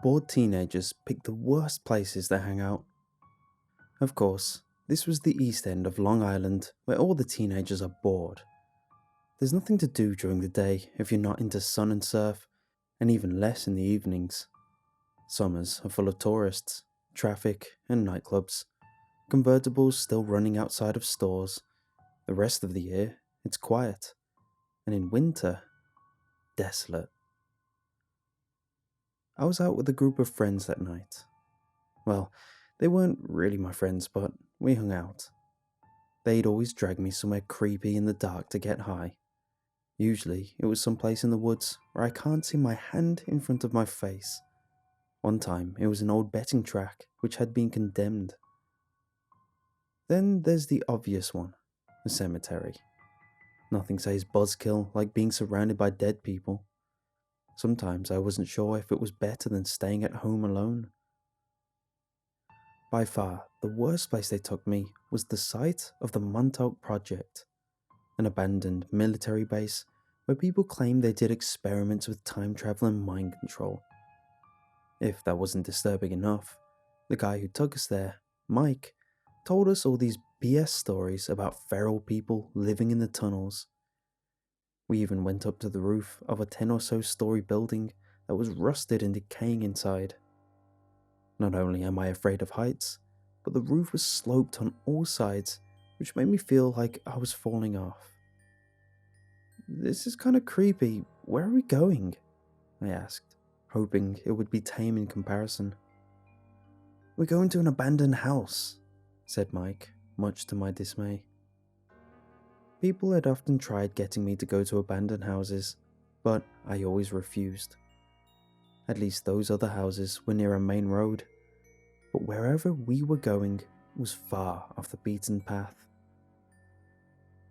bored teenagers pick the worst places to hang out. Of course, this was the East End of Long Island, where all the teenagers are bored. There's nothing to do during the day if you're not into sun and surf, and even less in the evenings. Summers are full of tourists, traffic, and nightclubs, convertibles still running outside of stores. The rest of the year, it's quiet, and in winter, desolate. I was out with a group of friends that night. Well, they weren't really my friends, but we hung out. They'd always drag me somewhere creepy in the dark to get high. Usually, it was someplace in the woods where I can't see my hand in front of my face. One time, it was an old betting track which had been condemned. Then there's the obvious one, a cemetery. Nothing says buzzkill like being surrounded by dead people. Sometimes I wasn't sure if it was better than staying at home alone. By far, the worst place they took me was the site of the Montauk Project, an abandoned military base where people claimed they did experiments with time travel and mind control. If that wasn't disturbing enough, the guy who took us there, Mike, told us all these BS stories about feral people living in the tunnels. We even went up to the roof of a 10 or so story building that was rusted and decaying inside. Not only am I afraid of heights, but the roof was sloped on all sides, which made me feel like I was falling off. "This is kind of creepy. Where are we going?" I asked, hoping it would be tame in comparison. "We're going to an abandoned house," said Mike, much to my dismay. People had often tried getting me to go to abandoned houses, but I always refused. At least those other houses were near a main road, but wherever we were going was far off the beaten path.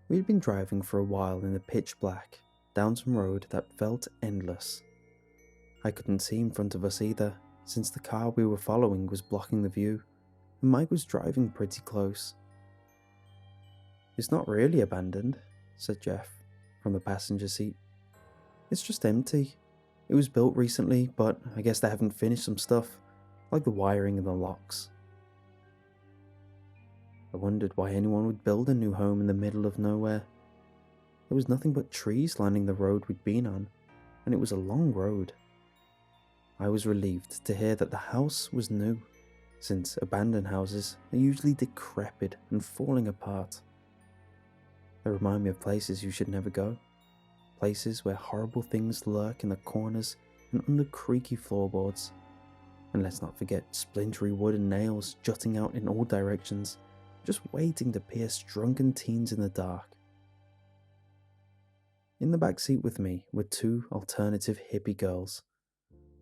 We'd been driving for a while in the pitch black, down some road that felt endless. I couldn't see in front of us either, since the car we were following was blocking the view, and Mike was driving pretty close. "It's not really abandoned," said Jeff, from the passenger seat. "It's just empty. It was built recently, but I guess they haven't finished some stuff, like the wiring and the locks." I wondered why anyone would build a new home in the middle of nowhere. There was nothing but trees lining the road we'd been on, and it was a long road. I was relieved to hear that the house was new, since abandoned houses are usually decrepit and falling apart. They remind me of places you should never go. Places where horrible things lurk in the corners and under creaky floorboards. And let's not forget splintery wood and nails jutting out in all directions, just waiting to pierce drunken teens in the dark. In the back seat with me were two alternative hippie girls.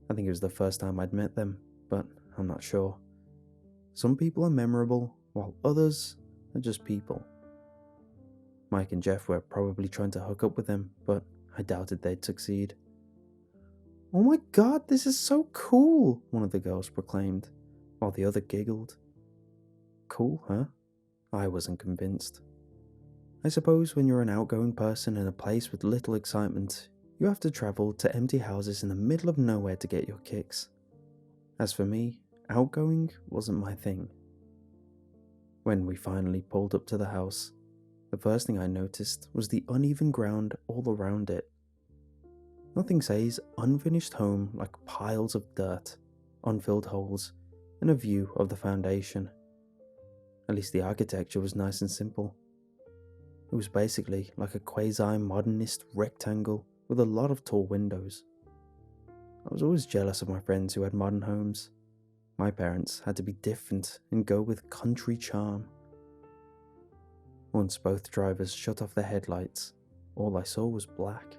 I think it was the first time I'd met them, but I'm not sure. Some people are memorable, while others are just people. Mike and Jeff were probably trying to hook up with them, but I doubted they'd succeed. "Oh my god, this is so cool," one of the girls proclaimed, while the other giggled. Cool, huh? I wasn't convinced. I suppose when you're an outgoing person in a place with little excitement, you have to travel to empty houses in the middle of nowhere to get your kicks. As for me, outgoing wasn't my thing. When we finally pulled up to the house, the first thing I noticed was the uneven ground all around it. Nothing says unfinished home like piles of dirt, unfilled holes, and a view of the foundation. At least the architecture was nice and simple. It was basically like a quasi-modernist rectangle with a lot of tall windows. I was always jealous of my friends who had modern homes. My parents had to be different and go with country charm. Once both drivers shut off their headlights, all I saw was black.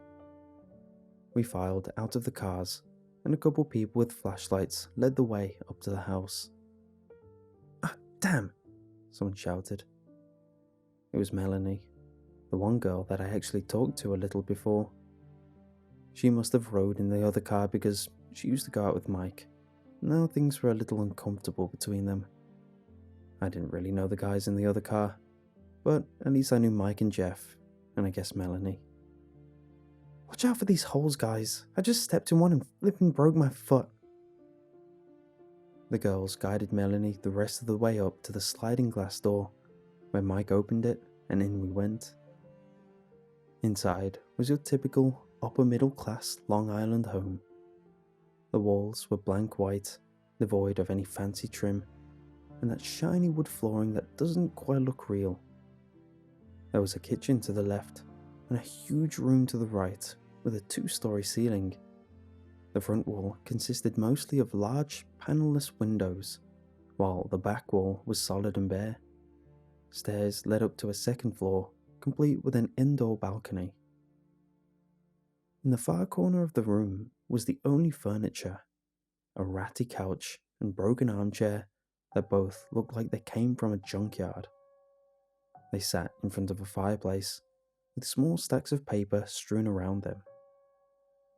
We filed out of the cars, and a couple people with flashlights led the way up to the house. "Ah, damn!" someone shouted. It was Melanie, the one girl that I actually talked to a little before. She must have rode in the other car because she used to go out with Mike. Now things were a little uncomfortable between them. I didn't really know the guys in the other car, but at least I knew Mike and Jeff, and I guess Melanie. "Watch out for these holes, guys. I just stepped in one and flipping broke my foot." The girls guided Melanie the rest of the way up to the sliding glass door, where Mike opened it and in we went. Inside was your typical upper middle class Long Island home. The walls were blank white, devoid of any fancy trim, and that shiny wood flooring that doesn't quite look real. There was a kitchen to the left, and a huge room to the right with a 2-story ceiling. The front wall consisted mostly of large, panelless windows, while the back wall was solid and bare. Stairs led up to a second floor, complete with an indoor balcony. In the far corner of the room was the only furniture, a ratty couch and broken armchair that both looked like they came from a junkyard. They sat in front of a fireplace, with small stacks of paper strewn around them.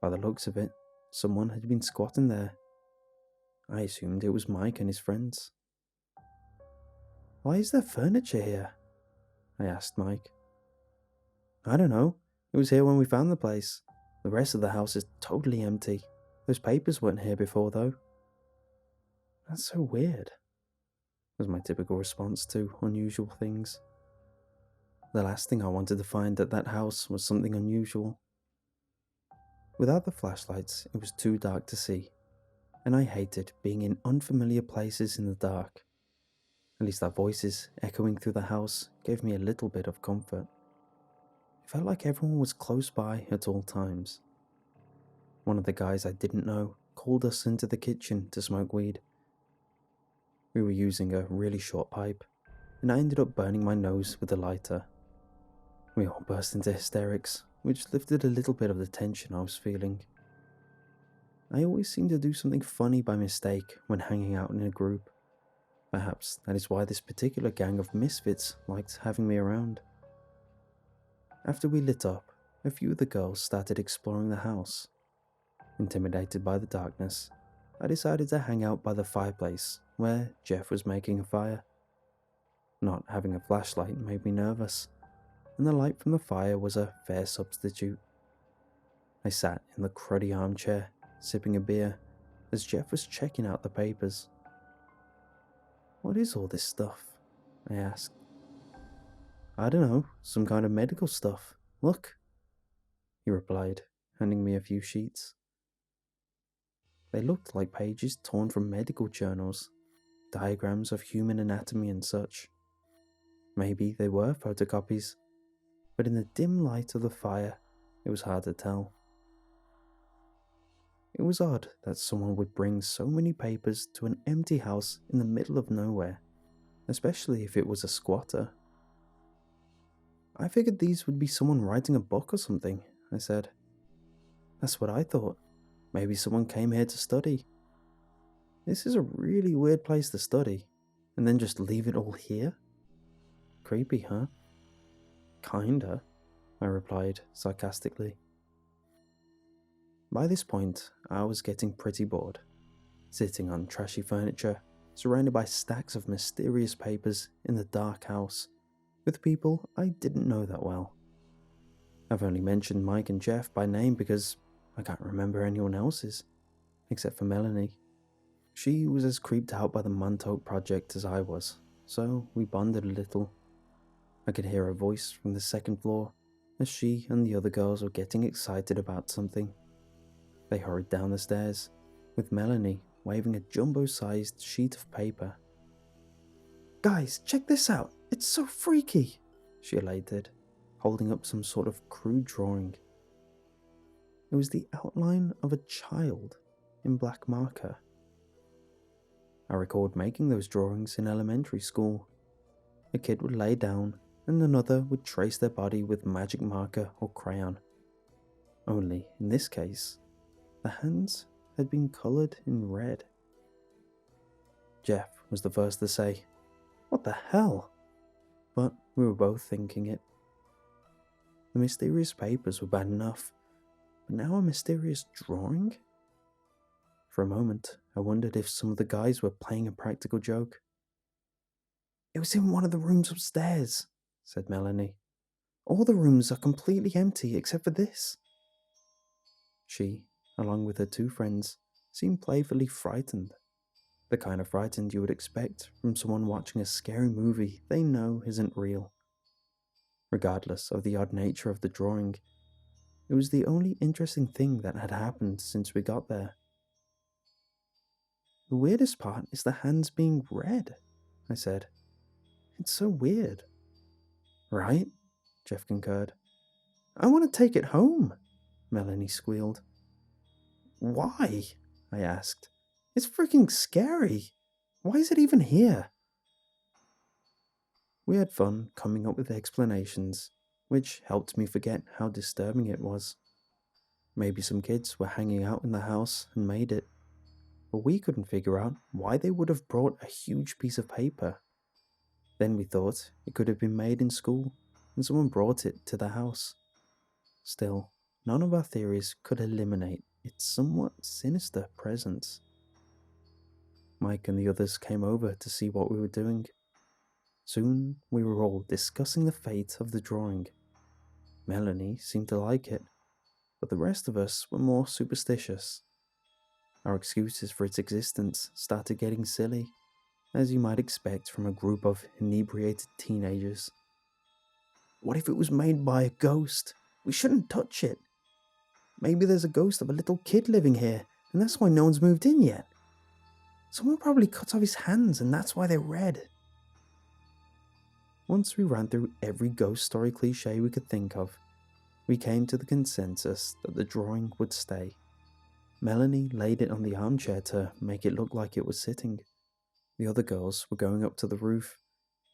By the looks of it, someone had been squatting there. I assumed it was Mike and his friends. "Why is there furniture here?" I asked Mike. "I don't know. It was here when we found the place. The rest of the house is totally empty. Those papers weren't here before, though." "That's so weird," was my typical response to unusual things. The last thing I wanted to find at that house was something unusual. Without the flashlights, it was too dark to see, and I hated being in unfamiliar places in the dark. At least our voices echoing through the house gave me a little bit of comfort. It felt like everyone was close by at all times. One of the guys I didn't know called us into the kitchen to smoke weed. We were using a really short pipe, and I ended up burning my nose with a lighter. We all burst into hysterics, which lifted a little bit of the tension I was feeling. I always seem to do something funny by mistake when hanging out in a group. Perhaps that is why this particular gang of misfits liked having me around. After we lit up, a few of the girls started exploring the house. Intimidated by the darkness, I decided to hang out by the fireplace where Jeff was making a fire. Not having a flashlight made me nervous, and the light from the fire was a fair substitute. I sat in the cruddy armchair, sipping a beer, as Jeff was checking out the papers. "What is all this stuff?" I asked. "I don't know, some kind of medical stuff. Look," he replied, handing me a few sheets. They looked like pages torn from medical journals, diagrams of human anatomy and such. Maybe they were photocopies, but in the dim light of the fire, it was hard to tell. It was odd that someone would bring so many papers to an empty house in the middle of nowhere, especially if it was a squatter. "I figured these would be someone writing a book or something," I said. "That's what I thought. Maybe someone came here to study. This is a really weird place to study, and then just leave it all here? Creepy, huh?" "Kinda," I replied sarcastically. By this point, I was getting pretty bored, sitting on trashy furniture, surrounded by stacks of mysterious papers in the dark house, with people I didn't know that well. I've only mentioned Mike and Jeff by name because I can't remember anyone else's, except for Melanie. She was as creeped out by the Montauk project as I was, so we bonded a little. I could hear her voice from the second floor as she and the other girls were getting excited about something. They hurried down the stairs, with Melanie waving a jumbo-sized sheet of paper. "Guys, check this out! It's so freaky!" she elated, holding up some sort of crude drawing. It was the outline of a child in black marker. I recalled making those drawings in elementary school. A kid would lay down, and another would trace their body with magic marker or crayon. Only, in this case, the hands had been coloured in red. Jeff was the first to say, "What the hell?" But we were both thinking it. The mysterious papers were bad enough, but now a mysterious drawing? For a moment, I wondered if some of the guys were playing a practical joke. "It was in one of the rooms upstairs," said Melanie. "All the rooms are completely empty except for this." She, along with her two friends, seemed playfully frightened. The kind of frightened you would expect from someone watching a scary movie they know isn't real. Regardless of the odd nature of the drawing, it was the only interesting thing that had happened since we got there. The weirdest part is the hands being red, I said. It's so weird. Right? Jeff concurred. I want to take it home, Melanie squealed. Why? I asked. It's freaking scary. Why is it even here? We had fun coming up with explanations, which helped me forget how disturbing it was. Maybe some kids were hanging out in the house and made it, but we couldn't figure out why they would have brought a huge piece of paper. Then we thought it could have been made in school and someone brought it to the house. Still, none of our theories could eliminate its somewhat sinister presence. Mike and the others came over to see what we were doing. Soon we were all discussing the fate of the drawing. Melanie seemed to like it, but the rest of us were more superstitious. Our excuses for its existence started getting silly, as you might expect from a group of inebriated teenagers. What if it was made by a ghost? We shouldn't touch it. Maybe there's a ghost of a little kid living here, and that's why no one's moved in yet. Someone probably cut off his hands, and that's why they're red. Once we ran through every ghost story cliche we could think of, we came to the consensus that the drawing would stay. Melanie laid it on the armchair to make it look like it was sitting. The other girls were going up to the roof,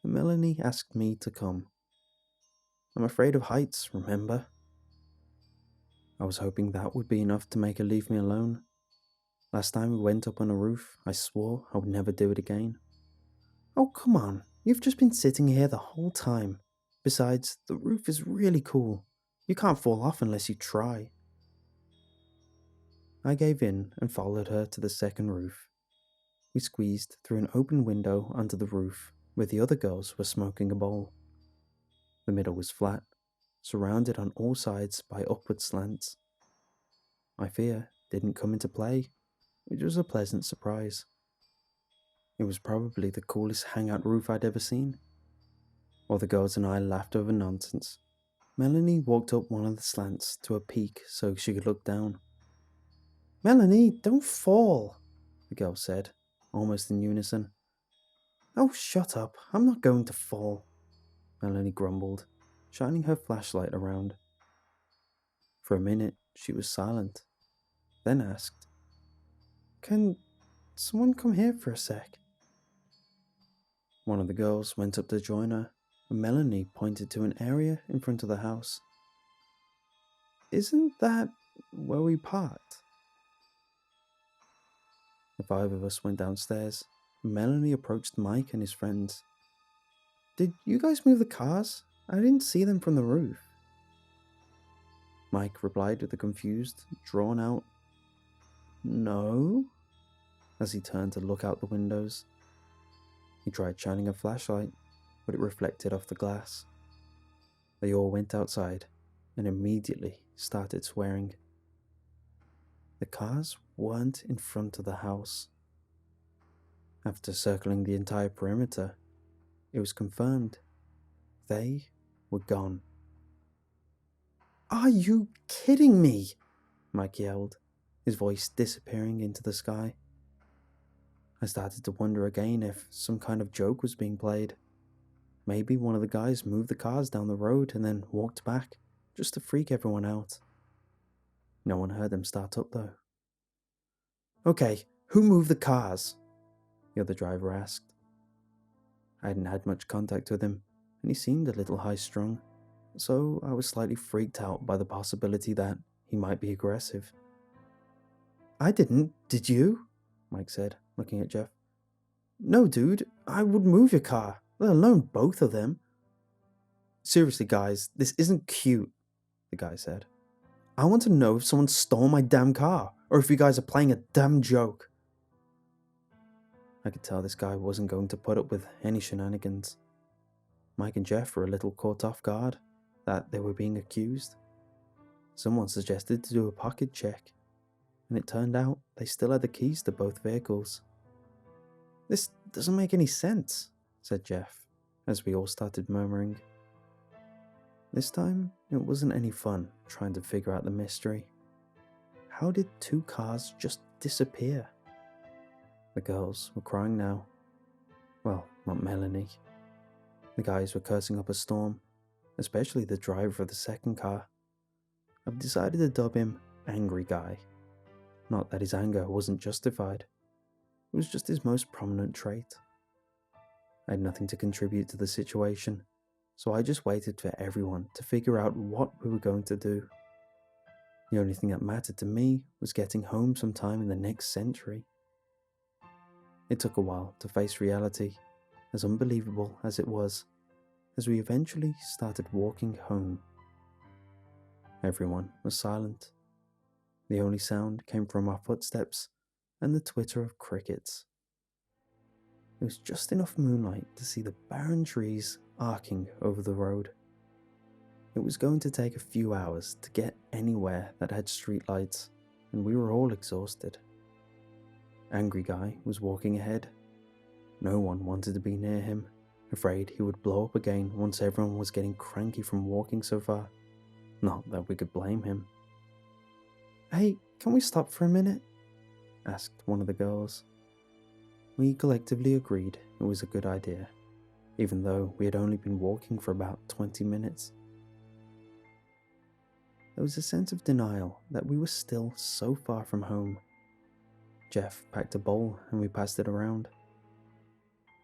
and Melanie asked me to come. I'm afraid of heights, remember? I was hoping that would be enough to make her leave me alone. Last time we went up on a roof, I swore I would never do it again. Oh, come on. You've just been sitting here the whole time. Besides, the roof is really cool. You can't fall off unless you try. I gave in and followed her to the second roof. We squeezed through an open window onto the roof, where the other girls were smoking a bowl. The middle was flat, surrounded on all sides by upward slants. My fear didn't come into play, which was a pleasant surprise. It was probably the coolest hangout roof I'd ever seen. While the girls and I laughed over nonsense, Melanie walked up one of the slants to a peak so she could look down. Melanie, don't fall, the girl said, almost in unison. Oh, shut up, I'm not going to fall, Melanie grumbled, shining her flashlight around. For a minute, she was silent, then asked, Can someone come here for a sec? One of the girls went up to join her, and Melanie pointed to an area in front of the house. Isn't that where we parked? The five of us went downstairs, and Melanie approached Mike and his friends. Did you guys move the cars? I didn't see them from the roof. Mike replied with a confused, drawn-out, No, as he turned to look out the windows. He tried shining a flashlight, but it reflected off the glass. They all went outside and immediately started swearing. The cars weren't in front of the house. After circling the entire perimeter, it was confirmed they were gone. Are you kidding me? Mike yelled, his voice disappearing into the sky. I started to wonder again if some kind of joke was being played. Maybe one of the guys moved the cars down the road and then walked back, just to freak everyone out. No one heard them start up though. Okay, who moved the cars? The other driver asked. I hadn't had much contact with him, and he seemed a little high-strung, so I was slightly freaked out by the possibility that he might be aggressive. I didn't, did you? Mike said, looking at Jeff. No, dude, I would move your car, let alone both of them. Seriously, guys, this isn't cute, the guy said. I want to know if someone stole my damn car, or if you guys are playing a damn joke. I could tell this guy wasn't going to put up with any shenanigans. Mike and Jeff were a little caught off guard that they were being accused. Someone suggested to do a pocket check, and it turned out they still had the keys to both vehicles. "This doesn't make any sense," said Jeff, as we all started murmuring. This time, it wasn't any fun trying to figure out the mystery. How did two cars just disappear? The girls were crying now. Well, not Melanie. The guys were cursing up a storm, especially the driver of the second car. I've decided to dub him Angry Guy. Not that his anger wasn't justified. It was just his most prominent trait. I had nothing to contribute to the situation, so I just waited for everyone to figure out what we were going to do. The only thing that mattered to me was getting home sometime in the next century. It took a while to face reality, as unbelievable as it was, as we eventually started walking home. Everyone was silent. The only sound came from our footsteps and the twitter of crickets. There was just enough moonlight to see the barren trees arcing over the road. It was going to take a few hours to get anywhere that had streetlights, and we were all exhausted. Angry Guy was walking ahead. No one wanted to be near him, afraid he would blow up again once everyone was getting cranky from walking so far. Not that we could blame him. "Hey, can we stop for a minute?" asked one of the girls. We collectively agreed it was a good idea, even though we had only been walking for about 20 minutes. There was a sense of denial that we were still so far from home. Jeff packed a bowl and we passed it around.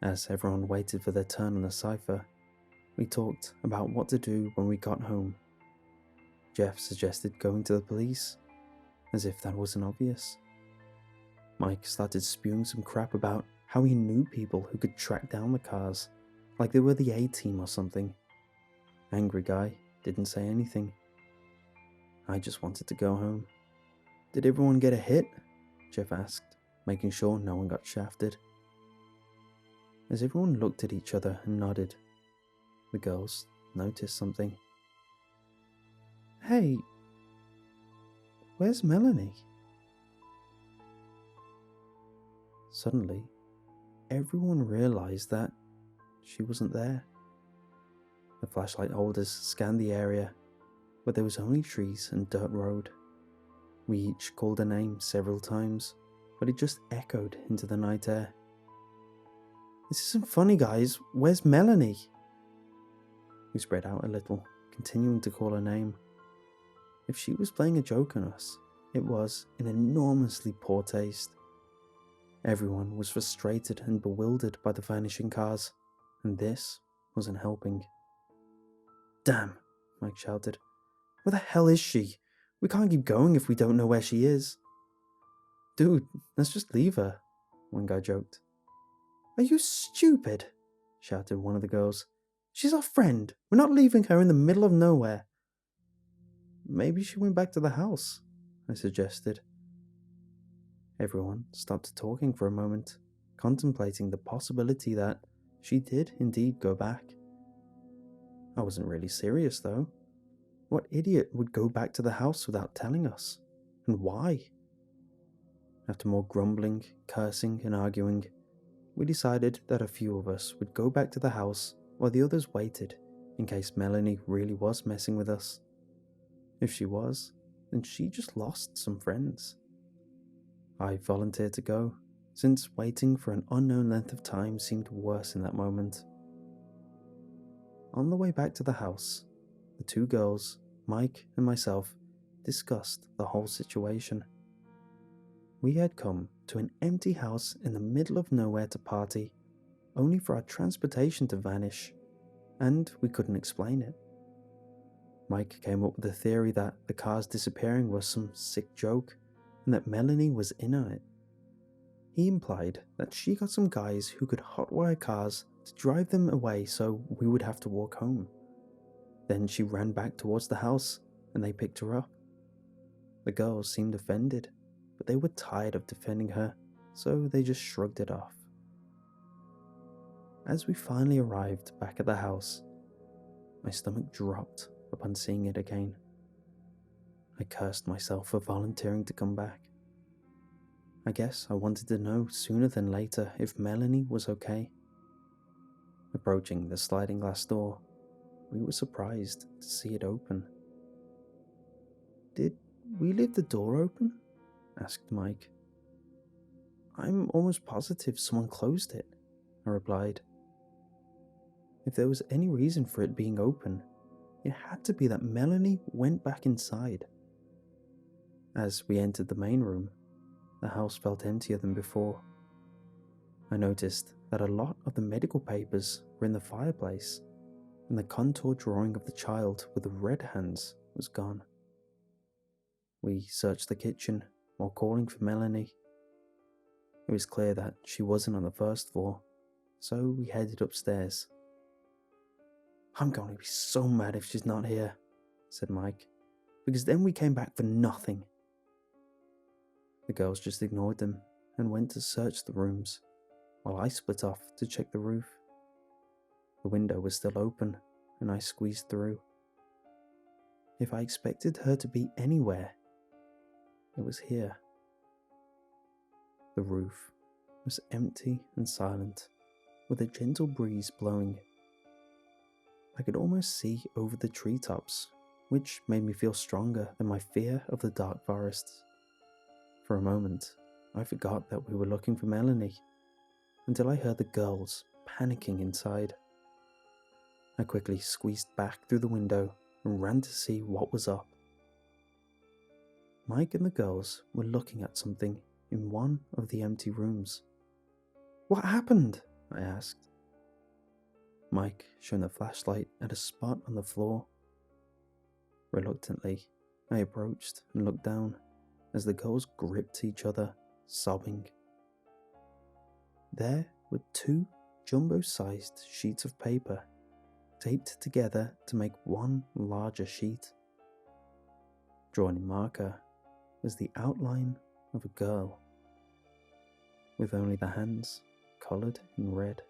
As everyone waited for their turn on the cipher, we talked about what to do when we got home. Jeff suggested going to the police, as if that wasn't obvious. Mike started spewing some crap about how he knew people who could track down the cars, like they were the A-team or something. Angry Guy didn't say anything. I just wanted to go home. "Did everyone get a hit?" Jeff asked, making sure no one got shafted. As everyone looked at each other and nodded, the girls noticed something. "Hey, where's Melanie?" Suddenly, everyone realized that she wasn't there. The flashlight holders scanned the area, but there was only trees and dirt road. We each called her name several times, but it just echoed into the night air. "This isn't funny, guys. Where's Melanie?" We spread out a little, continuing to call her name. If she was playing a joke on us, it was in enormously poor taste. Everyone was frustrated and bewildered by the vanishing cars, and this wasn't helping. "Damn," Mike shouted. "Where the hell is she? We can't keep going if we don't know where she is." "Dude, let's just leave her," one guy joked. "Are you stupid?" shouted one of the girls. "She's our friend. We're not leaving her in the middle of nowhere." "Maybe she went back to the house," I suggested. Everyone stopped talking for a moment, contemplating the possibility that she did indeed go back. I wasn't really serious though. What idiot would go back to the house without telling us? And why? After more grumbling, cursing, and arguing, we decided that a few of us would go back to the house while the others waited in case Melanie really was messing with us. If she was, then she just lost some friends. I volunteered to go, since waiting for an unknown length of time seemed worse in that moment. On the way back to the house, the two girls, Mike and myself, discussed the whole situation. We had come to an empty house in the middle of nowhere to party, only for our transportation to vanish, and we couldn't explain it. Mike came up with the theory that the cars disappearing was some sick joke, and that Melanie was in on it. He implied that she got some guys who could hotwire cars to drive them away so we would have to walk home. Then she ran back towards the house, and they picked her up. The girls seemed offended, but they were tired of defending her, so they just shrugged it off. As we finally arrived back at the house, my stomach dropped upon seeing it again. I cursed myself for volunteering to come back. I guess I wanted to know sooner than later if Melanie was okay. Approaching the sliding glass door, we were surprised to see it open. "Did we leave the door open?" asked Mike. "I'm almost positive someone closed it," I replied. If there was any reason for it being open, it had to be that Melanie went back inside. As we entered the main room, the house felt emptier than before. I noticed that a lot of the medical papers were in the fireplace, and the contour drawing of the child with the red hands was gone. We searched the kitchen while calling for Melanie. It was clear that she wasn't on the first floor, so we headed upstairs. "I'm going to be so mad if she's not here," said Mike, "because then we came back for nothing." The girls just ignored them and went to search the rooms, while I split off to check the roof. The window was still open, and I squeezed through. If I expected her to be anywhere, it was here. The roof was empty and silent, with a gentle breeze blowing. I could almost see over the treetops, which made me feel stronger than my fear of the dark forests. For a moment, I forgot that we were looking for Melanie, until I heard the girls panicking inside. I quickly squeezed back through the window and ran to see what was up. Mike and the girls were looking at something in one of the empty rooms. "What happened?" I asked. Mike shone a flashlight at a spot on the floor. Reluctantly, I approached and looked down as the girls gripped each other, sobbing. There were 2 jumbo-sized sheets of paper, taped together to make one larger sheet. Drawn in marker was the outline of a girl, with only the hands coloured in red.